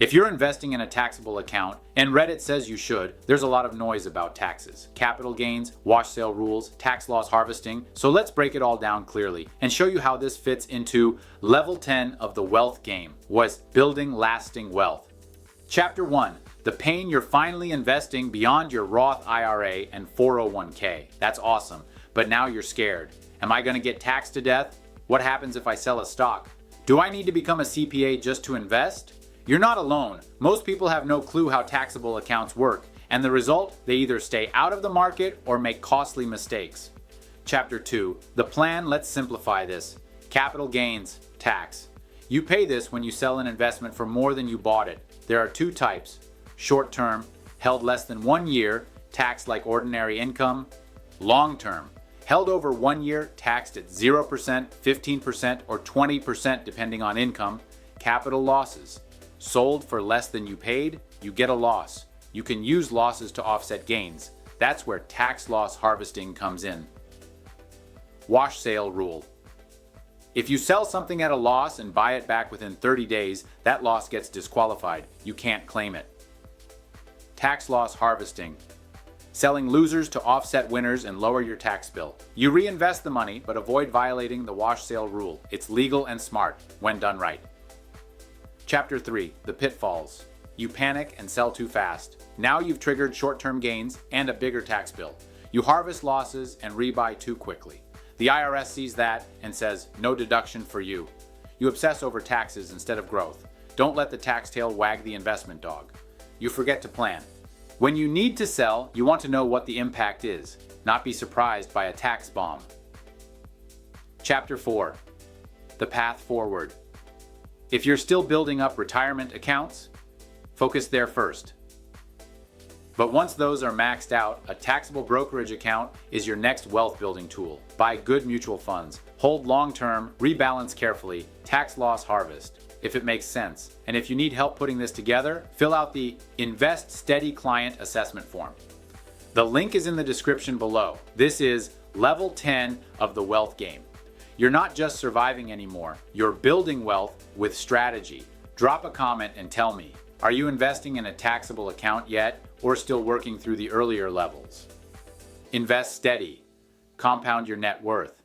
If you're investing in a taxable account, and Reddit says you should, there's a lot of noise about taxes, capital gains, wash sale rules, tax loss harvesting, so let's break it all down clearly and show you how this fits into level 10 of the wealth game, was building lasting wealth. Chapter 1, the pain you're finally investing beyond your Roth IRA and 401k. That's awesome, but now you're scared. Am I going to get taxed to death? What happens if I sell a stock? Do I need to become a CPA just to invest? You're not alone. Most people have no clue how taxable accounts work, and the result, they either stay out of the market or make costly mistakes. Chapter 2, the plan. Let's simplify this. Capital gains, tax. You pay this when you sell an investment for more than you bought it. There are two types. Short-term, held less than 1 year, taxed like ordinary income. Long-term, held over 1 year, taxed at 0%, 15%, or 20% depending on income. Capital losses. Sold for less than you paid, you get a loss. You can use losses to offset gains. That's where tax loss harvesting comes in. Wash sale rule. If you sell something at a loss and buy it back within 30 days, that loss gets disqualified. You can't claim it. Tax loss harvesting. Selling losers to offset winners and lower your tax bill. You reinvest the money, but avoid violating the wash sale rule. It's legal and smart when done right. Chapter 3, the pitfalls. You panic and sell too fast. Now you've triggered short-term gains and a bigger tax bill. You harvest losses and rebuy too quickly. The IRS sees that and says, no deduction for you. You obsess over taxes instead of growth. Don't let the tax tail wag the investment dog. You forget to plan. When you need to sell, you want to know what the impact is, not be surprised by a tax bomb. Chapter 4, the path forward. If you're still building up retirement accounts, focus there first. But once those are maxed out, a taxable brokerage account is your next wealth building tool. Buy good mutual funds, hold long-term, rebalance carefully, tax loss harvest, if it makes sense. And if you need help putting this together, fill out the Invest Steady Client Assessment Form. The link is in the description below. This is level 10 of the wealth game. You're not just surviving anymore, you're building wealth with strategy. Drop a comment and tell me, are you investing in a taxable account yet, or still working through the earlier levels? Invest steady. Compound your net worth.